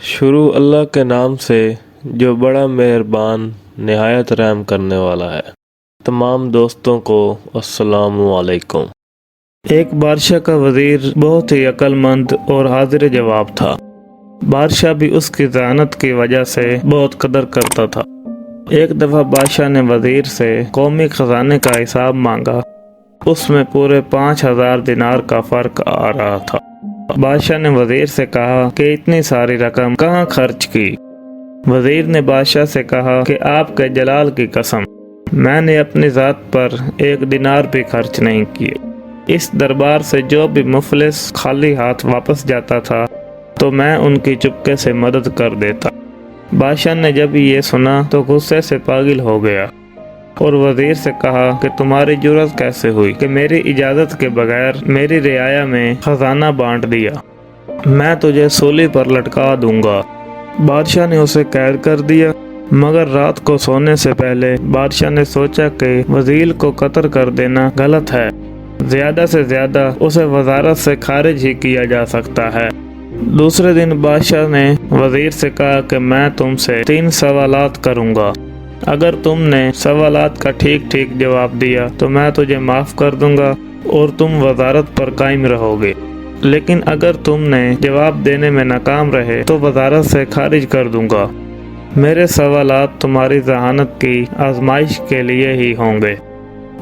شروع اللہ کے نام سے جو بڑا مہربان نہایت رحم کرنے والا ہے۔ تمام دوستوں کو السلام علیکم۔ ایک بادشاہ کا وزیر بہت ہی عقل مند اور حاضر جواب تھا۔ بادشاہ بھی اس کی ذہانت کی وجہ سے بہت قدر کرتا تھا۔ ایک دفعہ بادشاہ نے وزیر سے قومی خزانے کا حساب مانگا۔ اس میں پورے 5000 دینار کا فرق آ رہا تھا۔ بادشاہ نے وزیر سے کہا کہ اتنی ساری رقم کہاں خرچ کی؟ وزیر نے بادشاہ سے کہا کہ آپ کے جلال کی قسم، میں نے اپنی ذات پر 1 دینار بھی خرچ نہیں کیے۔ اس دربار سے جو بھی مفلس خالی ہاتھ واپس جاتا تھا تو میں ان کی چپکے سے مدد کر دیتا۔ بادشاہ نے جب یہ سنا تو غصے سے پاگل ہو گیا اور وزیر سے کہا کہ تمہاری جرأت کیسے ہوئی کہ میری اجازت کے بغیر میری رعایا میں خزانہ بانٹ دیا؟ میں تجھے سولی پر لٹکا دوں گا۔ بادشاہ نے اسے قید کر دیا، مگر رات کو سونے سے پہلے بادشاہ نے سوچا کہ وزیر کو قتل کر دینا غلط ہے، زیادہ سے زیادہ اسے وزارت سے خارج ہی کیا جا سکتا ہے۔ دوسرے دن بادشاہ نے وزیر سے کہا کہ میں تم سے 3 سوالات کروں گا، اگر تم نے سوالات کا ٹھیک جواب دیا تو میں تجھے معاف کر دوں گا اور تم وزارت پر قائم رہو گے، لیکن اگر تم نے جواب دینے میں ناکام رہے تو وزارت سے خارج کر دوں گا۔ میرے سوالات تمہاری ذہانت کی آزمائش کے لیے ہی ہوں گے۔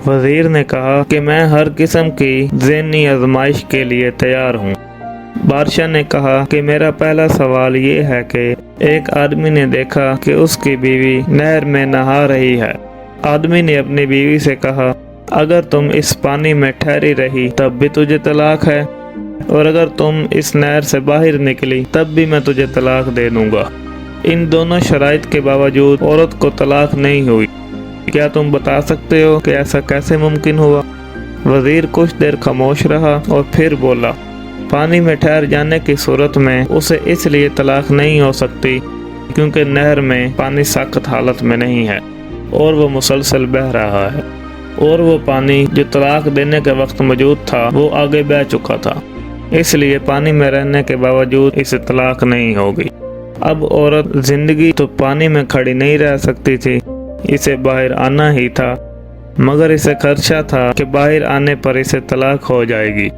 وزیر نے کہا کہ میں ہر قسم کی ذہنی آزمائش کے لیے تیار ہوں۔ بادشاہ نے کہا کہ میرا پہلا سوال یہ ہے کہ ایک آدمی نے دیکھا کہ اس کی بیوی نہر میں نہا رہی ہے۔ آدمی نے اپنی بیوی سے کہا، اگر تم اس پانی میں ٹھہری رہی تب بھی تجھے طلاق ہے، اور اگر تم اس نہر سے باہر نکلی تب بھی میں تجھے طلاق دے دوں گا۔ ان دونوں شرائط کے باوجود عورت کو طلاق نہیں ہوئی۔ کیا تم بتا سکتے ہو کہ ایسا کیسے ممکن ہوا؟ وزیر کچھ دیر خاموش رہا اور پھر بولا، پانی میں ٹھہر جانے کی صورت میں اسے اس لیے طلاق نہیں ہو سکتی کیونکہ نہر میں پانی ساخت حالت میں نہیں ہے اور وہ مسلسل بہہ رہا ہے، اور وہ پانی جو طلاق دینے کے وقت موجود تھا وہ آگے بہہ چکا تھا، اس لیے پانی میں رہنے کے باوجود اسے طلاق نہیں ہوگی۔ اب عورت زندگی تو پانی میں کھڑی نہیں رہ سکتی تھی، اسے باہر آنا ہی تھا، مگر اسے خدشہ تھا کہ باہر آنے پر اسے طلاق ہو جائے گی۔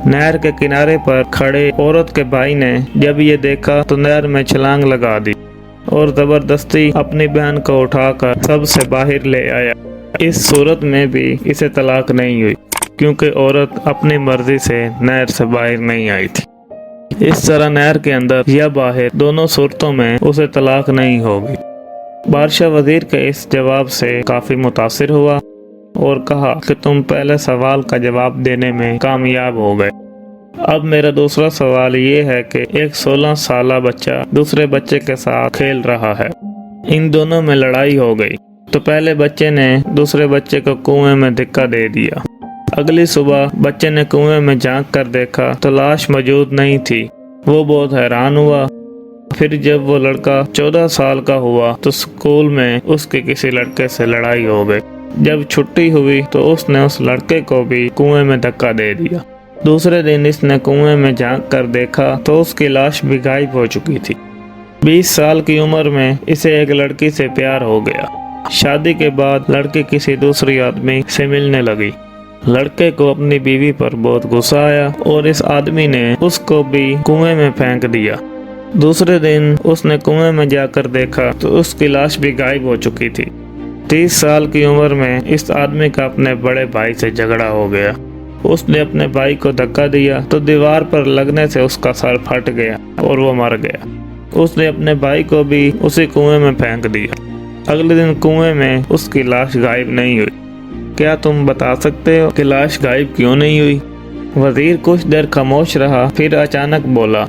نہر کے کنارے پر کھڑے عورت کے بھائی نے جب یہ دیکھا تو نہر میں چھلانگ لگا دی اور زبردستی اپنی بہن کو اٹھا کر سب سے باہر لے آیا۔ اس صورت میں بھی اسے طلاق نہیں ہوئی کیونکہ عورت اپنی مرضی سے نہر سے باہر نہیں آئی تھی۔ اس طرح نہر کے اندر یا باہر دونوں صورتوں میں اسے طلاق نہیں ہوگی۔ بادشاہ وزیر کے اس جواب سے کافی متاثر ہوا اور کہا کہ تم پہلے سوال کا جواب دینے میں کامیاب ہو گئے۔ اب میرا دوسرا سوال یہ ہے کہ ایک 16 سالہ بچہ دوسرے بچے کے ساتھ کھیل رہا ہے، ان دونوں میں لڑائی ہو گئی تو پہلے بچے نے دوسرے بچے کو کنویں میں دھکا دے دیا۔ اگلی صبح بچے نے کنویں میں جھانک کر دیکھا تو لاش موجود نہیں تھی۔ وہ بہت حیران ہوا۔ پھر جب وہ لڑکا 14 سال کا ہوا تو اسکول میں اس کی کسی لڑکے سے لڑائی ہو گئی۔ جب چھٹی ہوئی تو اس نے اس لڑکے کو بھی کنویں میں دھکا دے دیا۔ دوسرے دن اس نے کنویں میں جھانک کر دیکھا تو اس کی لاش بھی غائب ہو چکی تھی۔ 20 سال کی عمر میں اسے ایک لڑکی سے پیار ہو گیا۔ شادی کے بعد لڑکی کسی دوسری آدمی سے ملنے لگی۔ لڑکے کو اپنی بیوی پر بہت غصہ آیا اور اس آدمی نے اس کو بھی کنویں میں پھینک دیا۔ دوسرے دن اس نے کنویں میں جا کر دیکھا تو اس کی لاش بھی غائب ہو چکی تھی۔ 30 سال کی عمر میں اس آدمی کا اپنے بڑے بھائی سے جھگڑا ہو گیا۔ اس نے اپنے بھائی کو دھکا دیا تو دیوار پر لگنے سے اس کا سر پھٹ گیا اور وہ مر گیا۔ اس نے اپنے بھائی کو بھی اسی کنویں میں پھینک دیا۔ اگلے دن کنویں میں اس کی لاش غائب نہیں ہوئی۔ کیا تم بتا سکتے ہو کہ لاش غائب کیوں نہیں ہوئی؟ وزیر کچھ دیر خاموش رہا، پھر اچانک بولا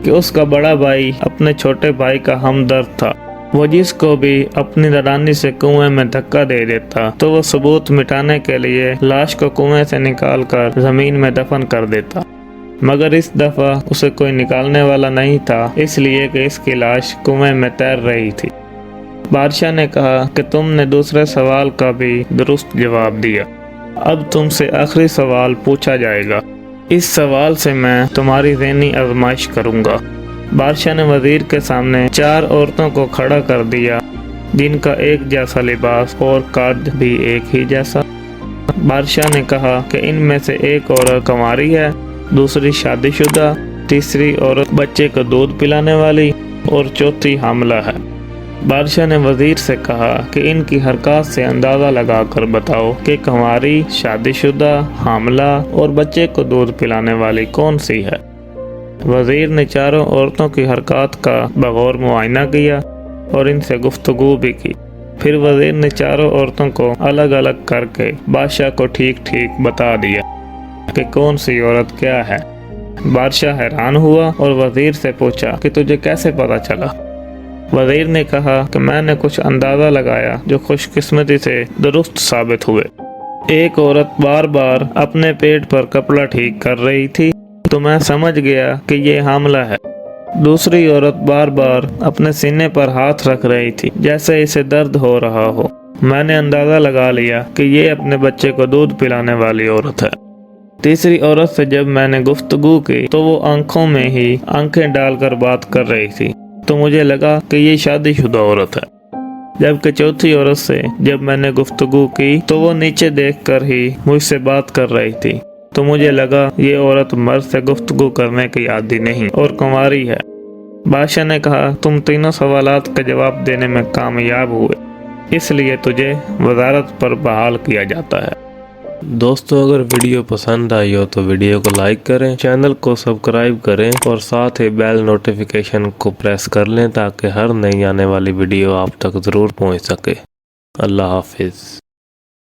کہ اس کا بڑا بھائی اپنے چھوٹے بھائی کا ہمدرد تھا۔ وہ جس کو بھی اپنی نادانی سے کنویں میں دھکا دے دیتا تو وہ ثبوت مٹانے کے لیے لاش کو کنویں سے نکال کر زمین میں دفن کر دیتا، مگر اس دفعہ اسے کوئی نکالنے والا نہیں تھا، اس لیے کہ اس کی لاش کنویں میں تیر رہی تھی۔ بادشاہ نے کہا کہ تم نے دوسرے سوال کا بھی درست جواب دیا۔ اب تم سے آخری سوال پوچھا جائے گا۔ اس سوال سے میں تمہاری ذہنی آزمائش کروں گا۔ بادشاہ نے وزیر کے سامنے 4 عورتوں کو کھڑا کر دیا جن کا ایک جیسا لباس اور قد بھی ایک ہی جیسا۔ بادشاہ نے کہا کہ ان میں سے ایک عورت کنواری ہے، دوسری شادی شدہ، تیسری عورت بچے کو دودھ پلانے والی اور چوتھی حاملہ ہے۔ بادشاہ نے وزیر سے کہا کہ ان کی حرکات سے اندازہ لگا کر بتاؤ کہ کنواری، شادی شدہ، حاملہ اور بچے کو دودھ پلانے والی کون سی ہے۔ وزیر نے 4 عورتوں کی حرکات کا بغور معائنہ کیا اور ان سے گفتگو بھی کی۔ پھر وزیر نے 4 عورتوں کو الگ الگ کر کے بادشاہ کو ٹھیک ٹھیک بتا دیا کہ کون سی عورت کیا ہے۔ بادشاہ حیران ہوا اور وزیر سے پوچھا کہ تجھے کیسے پتا چلا؟ وزیر نے کہا کہ میں نے کچھ اندازہ لگایا جو خوش قسمتی سے درست ثابت ہوئے۔ ایک عورت بار بار اپنے پیٹ پر کپڑا ٹھیک کر رہی تھی تو میں سمجھ گیا کہ یہ حاملہ ہے۔ دوسری عورت بار بار اپنے سینے پر ہاتھ رکھ رہی تھی جیسے اسے درد ہو رہا ہو۔ میں نے اندازہ لگا لیا کہ یہ اپنے بچے کو دودھ پلانے والی عورت ہے۔ تیسری عورت سے جب میں نے گفتگو کی تو وہ آنکھوں میں ہی آنکھیں ڈال کر بات کر رہی تھی تو مجھے لگا کہ یہ شادی شدہ عورت ہے۔ جبکہ چوتھی عورت سے جب میں نے گفتگو کی تو وہ نیچے دیکھ کر ہی مجھ سے بات کر رہی تھی تو مجھے لگا یہ عورت مرد سے گفتگو کرنے کی عادی نہیں اور کنواری ہے۔ بادشاہ نے کہا تم تینوں سوالات کا جواب دینے میں کامیاب ہوئے، اس لیے تجھے وزارت پر بحال کیا جاتا ہے۔ دوستو اگر ویڈیو پسند آئی ہو تو ویڈیو کو لائک کریں، چینل کو سبسکرائب کریں اور ساتھ ہی بیل نوٹیفیکیشن کو پریس کر لیں تاکہ ہر نئی آنے والی ویڈیو آپ تک ضرور پہنچ سکے۔ اللہ حافظ۔